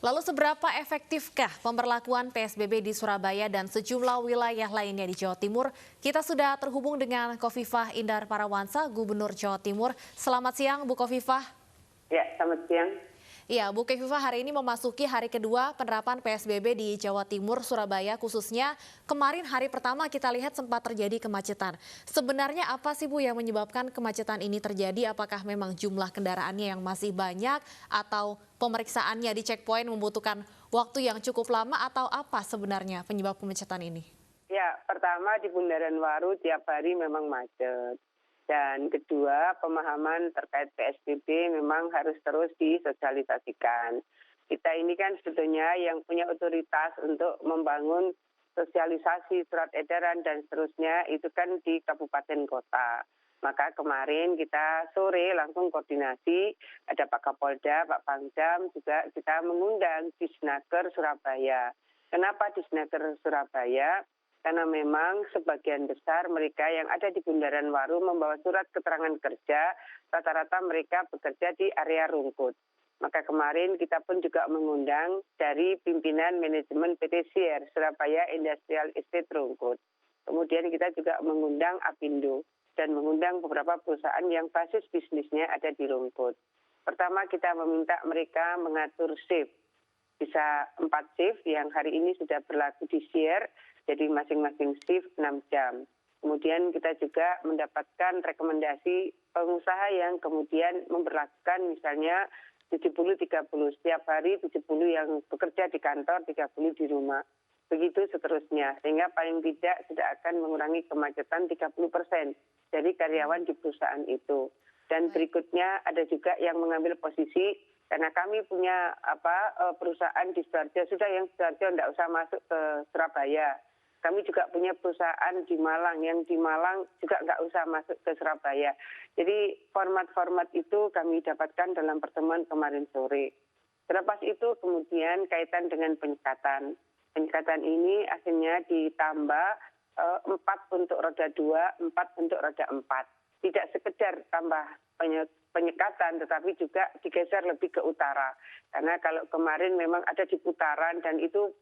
Lalu seberapa efektifkah pemberlakuan PSBB di Surabaya dan sejumlah wilayah lainnya di Jawa Timur? Kita sudah terhubung dengan Khofifah Indar Parawansa, Gubernur Jawa Timur. Selamat siang, Bu Khofifah. Ya, selamat siang. Ya, Bu Khofifah, hari ini memasuki hari kedua penerapan PSBB di Jawa Timur, Surabaya khususnya. Kemarin hari pertama kita lihat sempat terjadi kemacetan. Sebenarnya apa sih Bu yang menyebabkan kemacetan ini terjadi? Apakah memang jumlah kendaraannya yang masih banyak atau pemeriksaannya di checkpoint membutuhkan waktu yang cukup lama atau apa sebenarnya penyebab kemacetan ini? Ya, pertama di Bundaran Waru tiap hari memang macet. Dan kedua, pemahaman terkait PSBB memang harus terus disosialisasikan. Kita ini kan sebetulnya yang punya otoritas untuk membangun sosialisasi surat edaran dan seterusnya itu kan di kabupaten kota. Maka kemarin kita sore langsung koordinasi, ada Pak Kapolda, Pak Pangdam, juga kita mengundang Disnaker Surabaya. Kenapa Disnaker Surabaya? Karena memang sebagian besar mereka yang ada di Bundaran Waru membawa surat keterangan kerja, rata-rata mereka bekerja di area Rungkut. Maka kemarin kita pun juga mengundang dari pimpinan manajemen PT Sier Surabaya Industrial Estate Rungkut. Kemudian kita juga mengundang Apindo dan mengundang beberapa perusahaan yang basis bisnisnya ada di Rungkut. Pertama kita meminta mereka mengatur shift. Bisa 4 shift yang hari ini sudah berlaku di Sier. Jadi masing-masing shift 6 jam. Kemudian kita juga mendapatkan rekomendasi pengusaha yang kemudian memberlakukan misalnya 70-30. Setiap hari 70 yang bekerja di kantor, 30 di rumah. Begitu seterusnya. Sehingga paling tidak sudah akan mengurangi kemacetan 30% dari karyawan di perusahaan itu. Dan berikutnya ada juga yang mengambil posisi karena kami punya perusahaan di Sidoarjo, sudah yang Sidoarjo tidak usah masuk ke Surabaya. Kami juga punya perusahaan di Malang, yang di Malang juga nggak usah masuk ke Surabaya. Jadi format-format itu kami dapatkan dalam pertemuan kemarin sore. Terlepas itu kemudian kaitan dengan penyekatan. Penyekatan ini akhirnya ditambah 4 untuk roda 2, 4 untuk roda 4. Tidak sekedar tambah penyekatan, tetapi juga digeser lebih ke utara. Karena kalau kemarin memang ada di putaran dan itu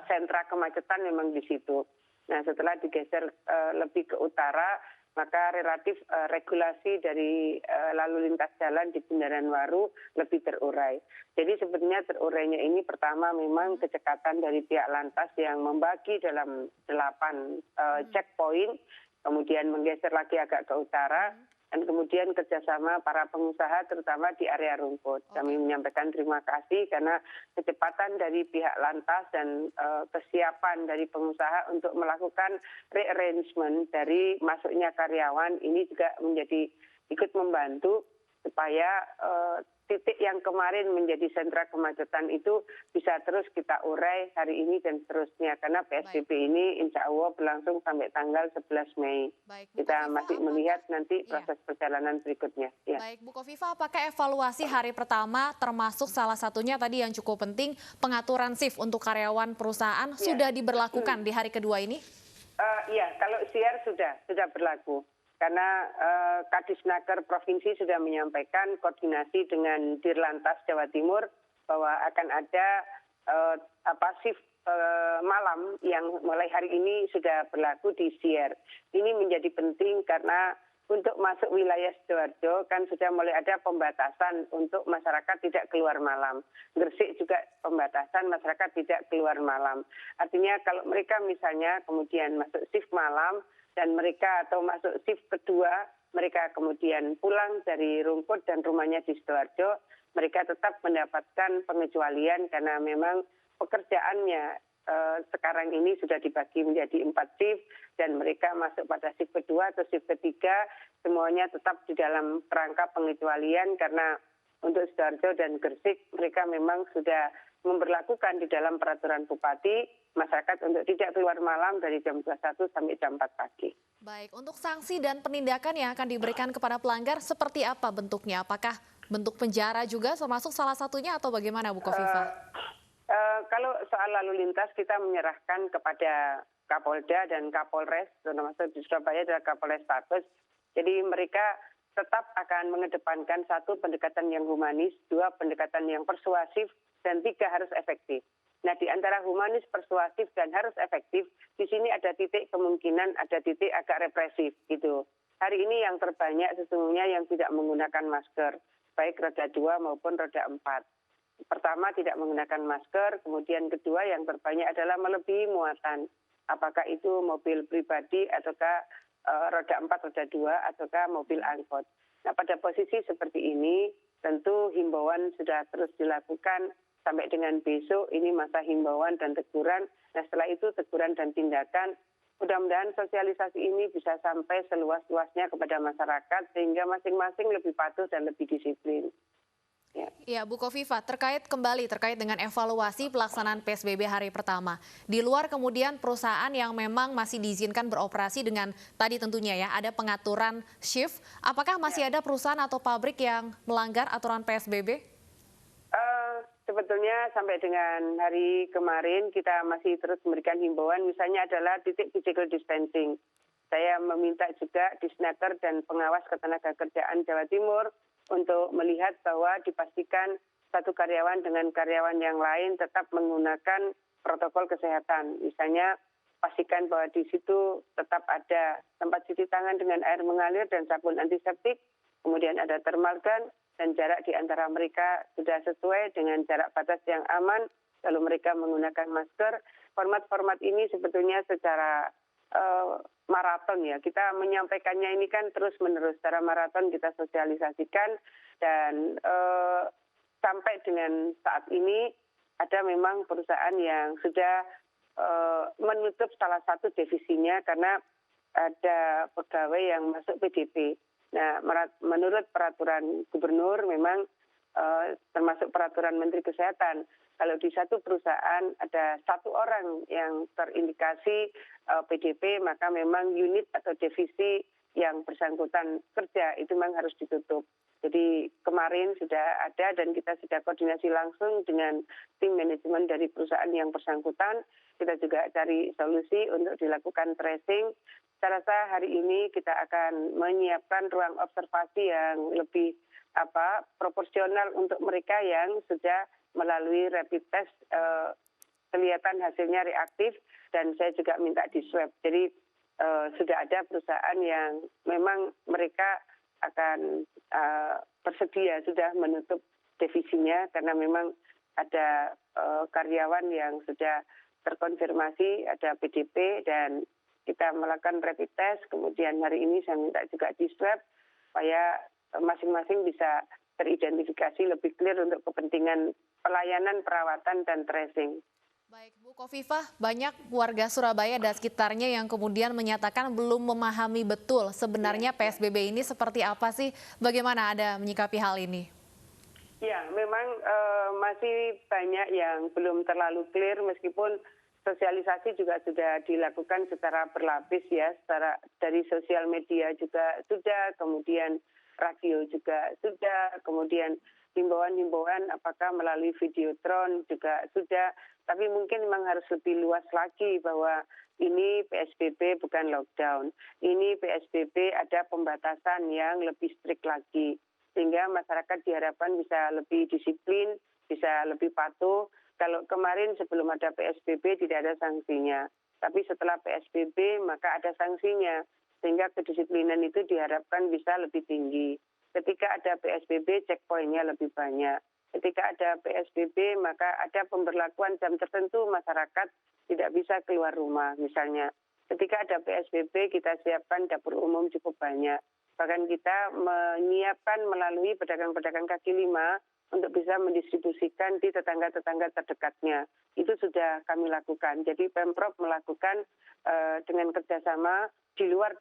sentra kemacetan memang di situ. Nah setelah digeser lebih ke utara, maka relatif regulasi dari lalu lintas jalan di Bundaran Waru lebih terurai. Jadi sebenarnya terurainya ini pertama memang kecekatan dari pihak lantas yang membagi dalam 8 checkpoint, kemudian menggeser lagi agak ke utara, dan kemudian kerjasama para pengusaha terutama di area Rungkut. Kami menyampaikan terima kasih karena kecepatan dari pihak lantas dan kesiapan dari pengusaha untuk melakukan rearrangement dari masuknya karyawan ini juga menjadi ikut membantu supaya titik yang kemarin menjadi sentra kemacetan itu bisa terus kita urai hari ini dan seterusnya. Karena PSBB ini insya Allah berlangsung sampai tanggal 11 Mei. Baik, kita masih melihat nanti proses perjalanan berikutnya. Ya. Baik, Bu Khofifah, apakah evaluasi hari pertama termasuk salah satunya tadi yang cukup penting, pengaturan shift untuk karyawan perusahaan sudah diberlakukan di hari kedua ini? Iya, kalau Siar sudah berlaku. Karena Kadisnaker Provinsi sudah menyampaikan koordinasi dengan Dirlantas Jawa Timur bahwa akan ada shift malam yang mulai hari ini sudah berlaku di Sier. Ini menjadi penting karena untuk masuk wilayah Sidoarjo kan sudah mulai ada pembatasan untuk masyarakat tidak keluar malam. Gresik juga pembatasan masyarakat tidak keluar malam. Artinya kalau mereka misalnya kemudian masuk shift malam, dan mereka atau masuk shift kedua, mereka kemudian pulang dari Rungkut dan rumahnya di Sidoarjo, mereka tetap mendapatkan pengecualian karena memang pekerjaannya sekarang ini sudah dibagi menjadi 4 shift dan mereka masuk pada shift kedua atau shift ketiga, semuanya tetap di dalam kerangka pengecualian karena untuk Sidoarjo dan Gresik mereka memang sudah memberlakukan di dalam peraturan Bupati masyarakat untuk tidak keluar malam dari jam 21 sampai jam 4 pagi. Baik, untuk sanksi dan penindakan yang akan diberikan kepada pelanggar seperti apa bentuknya? Apakah bentuk penjara juga termasuk salah satunya atau bagaimana Bu Khofifah? Kalau soal lalu lintas kita menyerahkan kepada Kapolda dan Kapolres, termasuk di Surabaya adalah Kapolres Tabes. Jadi mereka tetap akan mengedepankan 1 pendekatan yang humanis, 2 pendekatan yang persuasif, dan 3 harus efektif. Nah, di antara humanis, persuasif, dan harus efektif, di sini ada titik kemungkinan, ada titik agak represif gitu. Hari ini yang terbanyak sesungguhnya yang tidak menggunakan masker, baik roda 2 maupun roda 4. Pertama, tidak menggunakan masker, kemudian kedua yang terbanyak adalah melebihi muatan. Apakah itu mobil pribadi ataukah roda 4, roda 2, ataukah mobil angkot. Nah, pada posisi seperti ini, tentu himbauan sudah terus dilakukan sampai dengan besok. Ini masa himbauan dan teguran. Nah, setelah itu teguran dan tindakan. Mudah-mudahan sosialisasi ini bisa sampai seluas-luasnya kepada masyarakat sehingga masing-masing lebih patuh dan lebih disiplin. Ya, Bu Kofifa, terkait dengan evaluasi pelaksanaan PSBB hari pertama. Di luar kemudian perusahaan yang memang masih diizinkan beroperasi dengan tadi tentunya ya ada pengaturan shift, apakah masih ada perusahaan atau pabrik yang melanggar aturan PSBB? Sebetulnya sampai dengan hari kemarin kita masih terus memberikan himbauan, misalnya adalah titik physical distancing. Saya meminta juga Disnaker dan pengawas ketenagakerjaan Jawa Timur untuk melihat bahwa dipastikan satu karyawan dengan karyawan yang lain tetap menggunakan protokol kesehatan. Misalnya pastikan bahwa di situ tetap ada tempat cuci tangan dengan air mengalir dan sabun antiseptik, kemudian ada thermal gun, dan jarak di antara mereka sudah sesuai dengan jarak batas yang aman, lalu mereka menggunakan masker. Format-format ini sebetulnya secara maraton ya, kita menyampaikannya ini kan terus-menerus secara maraton kita sosialisasikan dan sampai dengan saat ini ada memang perusahaan yang sudah menutup salah satu divisinya karena ada pegawai yang masuk PDP. Nah, menurut peraturan gubernur memang termasuk peraturan Menteri Kesehatan, kalau di satu perusahaan ada 1 orang yang terindikasi PDP, maka memang unit atau divisi yang bersangkutan kerja itu memang harus ditutup. Jadi kemarin sudah ada dan kita sudah koordinasi langsung dengan tim manajemen dari perusahaan yang bersangkutan. Kita juga cari solusi untuk dilakukan tracing. Saya rasa hari ini kita akan menyiapkan ruang observasi yang lebih proporsional untuk mereka yang sudah melalui rapid test kelihatan hasilnya reaktif dan saya juga minta di swab. Jadi sudah ada perusahaan yang memang mereka akan bersedia sudah menutup divisinya karena memang ada karyawan yang sudah terkonfirmasi ada PDP dan kita melakukan rapid test, kemudian hari ini saya minta juga di swab supaya masing-masing bisa teridentifikasi lebih clear untuk kepentingan pelayanan, perawatan, dan tracing. Baik, Bu Kofifa, banyak warga Surabaya dan sekitarnya yang kemudian menyatakan belum memahami betul sebenarnya PSBB ini seperti apa sih? Bagaimana Anda menyikapi hal ini? Ya, memang masih banyak yang belum terlalu clear meskipun sosialisasi juga sudah dilakukan secara berlapis ya, secara dari sosial media juga sudah, kemudian radio juga sudah, kemudian himbauan-himbauan apakah melalui videotron juga sudah, tapi mungkin memang harus lebih luas lagi bahwa ini PSBB bukan lockdown, ini PSBB ada pembatasan yang lebih strict lagi, sehingga masyarakat diharapkan bisa lebih disiplin, bisa lebih patuh. Kalau kemarin sebelum ada PSBB tidak ada sanksinya, tapi setelah PSBB maka ada sanksinya, sehingga kedisiplinan itu diharapkan bisa lebih tinggi. Ketika ada PSBB, checkpointnya lebih banyak. Ketika ada PSBB, maka ada pemberlakuan jam tertentu masyarakat tidak bisa keluar rumah misalnya. Ketika ada PSBB, kita siapkan dapur umum cukup banyak. Bahkan kita menyiapkan melalui pedagang-pedagang kaki lima untuk bisa mendistribusikan di tetangga-tetangga terdekatnya. Itu sudah kami lakukan. Jadi Pemprov melakukan dengan kerjasama di luar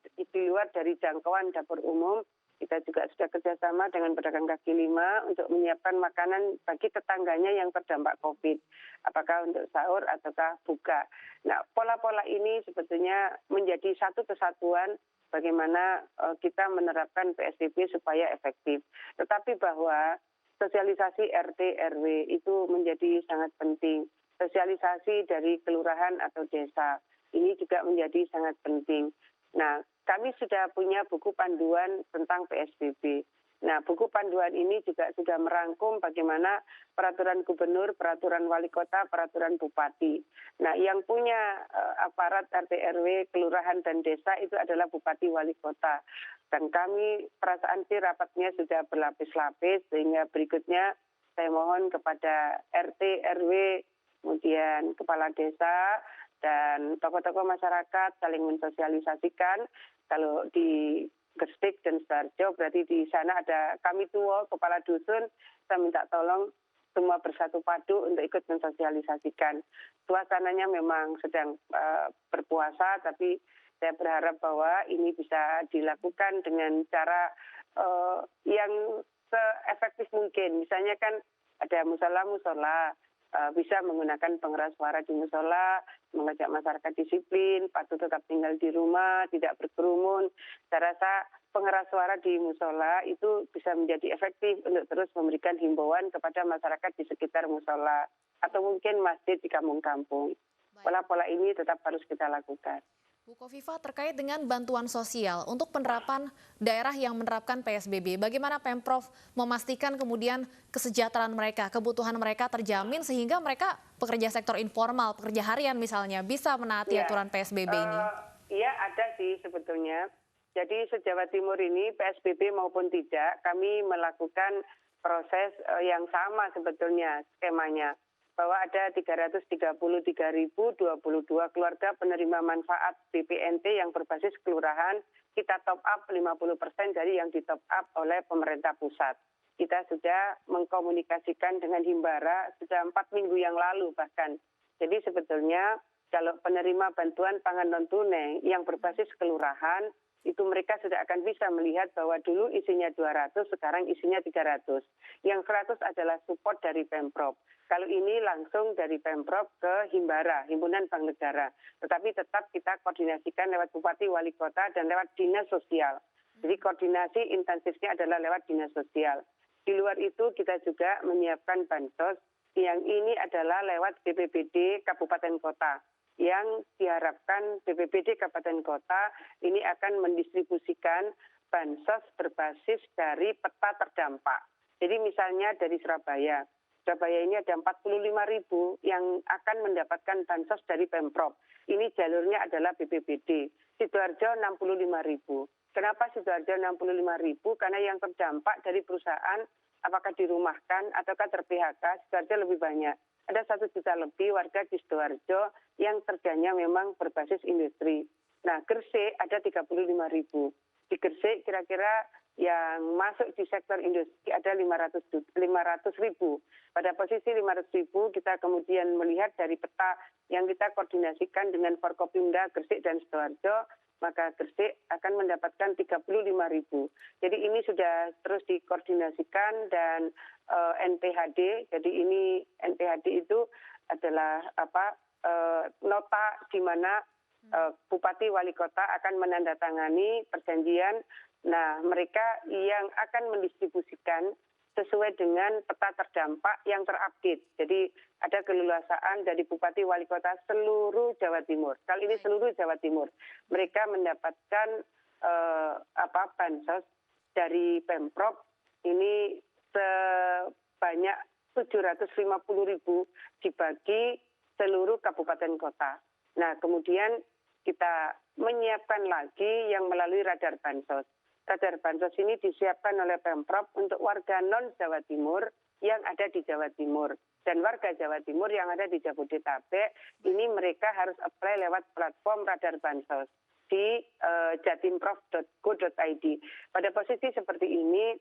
dari jangkauan dapur umum. Kita juga sudah kerjasama dengan pedagang kaki lima untuk menyiapkan makanan bagi tetangganya yang terdampak COVID. Apakah untuk sahur ataukah buka. Nah, pola-pola ini sebetulnya menjadi satu kesatuan bagaimana kita menerapkan PSBB supaya efektif. Tetapi bahwa sosialisasi RT RW itu menjadi sangat penting. Sosialisasi dari kelurahan atau desa ini juga menjadi sangat penting. Nah, kami sudah punya buku panduan tentang PSBB. Nah, buku panduan ini juga sudah merangkum bagaimana peraturan gubernur, peraturan wali kota, peraturan bupati. Nah, yang punya aparat RT RW, kelurahan dan desa itu adalah bupati wali kota. Dan kami perasaan sih rapatnya sudah berlapis-lapis, sehingga berikutnya saya mohon kepada RT RW, kemudian kepala desa dan tokoh-tokoh masyarakat saling mensosialisasikan. Kalau di Gresik dan Sidoarjo, berarti di sana ada kami tua, kepala dusun, saya minta tolong semua bersatu padu untuk ikut mensosialisasikan. Suasananya memang sedang berpuasa, tapi saya berharap bahwa ini bisa dilakukan dengan cara yang seefektif mungkin. Misalnya kan ada musola-musola, bisa menggunakan pengeras suara di musola, mengajak masyarakat disiplin, patuh tetap tinggal di rumah, tidak berkerumun. Saya rasa pengeras suara di musola itu bisa menjadi efektif untuk terus memberikan himbauan kepada masyarakat di sekitar musola atau mungkin masjid di kampung-kampung. Pola-pola ini tetap harus kita lakukan. Bu Kofifa, terkait dengan bantuan sosial untuk penerapan daerah yang menerapkan PSBB, bagaimana Pemprov memastikan kemudian kesejahteraan mereka, kebutuhan mereka terjamin sehingga mereka pekerja sektor informal, pekerja harian misalnya, bisa menaati aturan PSBB ini? Iya, ada sih sebetulnya. Jadi se-Jawa Timur ini PSBB maupun tidak, kami melakukan proses yang sama sebetulnya skemanya. Bahwa ada 333.022 keluarga penerima manfaat BPNT yang berbasis kelurahan, kita top up 50% dari yang di top up oleh pemerintah pusat. Kita sudah mengkomunikasikan dengan Himbara sudah 4 minggu yang lalu bahkan. Jadi sebetulnya kalau penerima bantuan pangan non-tunai yang berbasis kelurahan, itu mereka sudah akan bisa melihat bahwa dulu isinya 200, sekarang isinya 300. Yang 100 adalah support dari Pemprov. Kalau ini langsung dari Pemprov ke Himbara, Himpunan Bank Negara. Tetapi tetap kita koordinasikan lewat Bupati, Wali Kota, dan lewat Dinas Sosial. Jadi koordinasi intensifnya adalah lewat Dinas Sosial. Di luar itu kita juga menyiapkan bansos, yang ini adalah lewat BPBD Kabupaten Kota. Yang diharapkan BPBD Kabupaten Kota ini akan mendistribusikan bansos berbasis dari peta terdampak. Jadi misalnya dari Surabaya. Surabaya ini ada 45.000 yang akan mendapatkan bansos dari Pemprov. Ini jalurnya adalah BPBD. Sidoarjo 65.000. Kenapa Sidoarjo 65.000? Karena yang terdampak dari perusahaan apakah dirumahkan ataukah ter-PHK, Sidoarjo lebih banyak. Ada 1 juta lebih warga di Sidoarjo yang kerjanya memang berbasis industri. Nah, Gresik ada 35.000. Di Gresik kira-kira yang masuk di sektor industri ada 500.000. Pada posisi 500.000 kita kemudian melihat dari peta yang kita koordinasikan dengan Forkopimda Gresik dan Sidoarjo, maka Gresik akan mendapatkan 35.000. Jadi ini sudah terus dikoordinasikan dan NPHD. Jadi ini NPHD itu adalah nota di mana Bupati Wali Kota akan menandatangani perjanjian. Nah, mereka yang akan mendistribusikan sesuai dengan peta terdampak yang terupdate. Jadi ada keleluasaan dari Bupati Wali Kota seluruh Jawa Timur. Kali ini seluruh Jawa Timur. Mereka mendapatkan bansos dari Pemprov ini sebanyak 750.000 dibagi seluruh kabupaten kota. Nah, kemudian kita menyiapkan lagi yang melalui radar bansos. Radar bansos ini disiapkan oleh Pemprov untuk warga non-Jawa Timur yang ada di Jawa Timur. Dan warga Jawa Timur yang ada di Jabodetabek, ini mereka harus apply lewat platform radar bansos di jatimprov.go.id. Pada posisi seperti ini,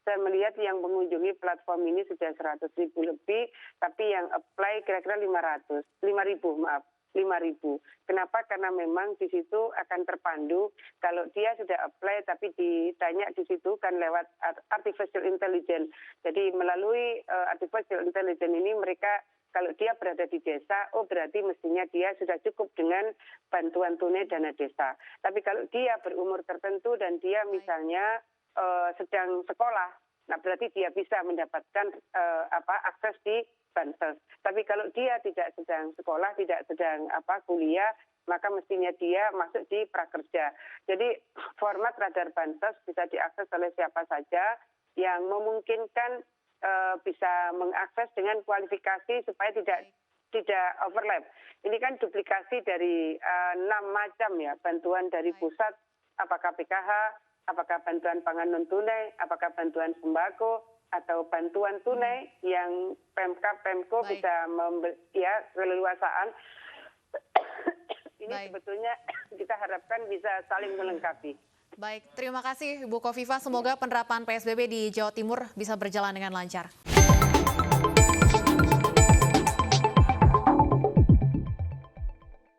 saya melihat yang mengunjungi platform ini sudah 100.000 lebih, tapi yang apply kira-kira 5.000. Kenapa? Karena memang di situ akan terpandu. Kalau dia sudah apply tapi ditanya di situ kan lewat artificial intelligence. Jadi melalui artificial intelligence ini mereka kalau dia berada di desa, oh berarti mestinya dia sudah cukup dengan bantuan tunai dana desa. Tapi kalau dia berumur tertentu dan dia misalnya sedang sekolah, nah berarti dia bisa mendapatkan akses di bansos. Tapi kalau dia tidak sedang sekolah, tidak sedang kuliah, maka mestinya dia masuk di prakerja. Jadi format radar bansos bisa diakses oleh siapa saja yang memungkinkan bisa mengakses dengan kualifikasi supaya tidak overlap. Ini kan duplikasi dari 6 macam ya, bantuan dari pusat, apakah PKH, apakah bantuan pangan non tunai, apakah bantuan sembako, atau bantuan tunai yang Pemkab, Pemko bisa keleluasaan. Ini sebetulnya kita harapkan bisa saling melengkapi. Baik, terima kasih Ibu Kofifa. Semoga penerapan PSBB di Jawa Timur bisa berjalan dengan lancar.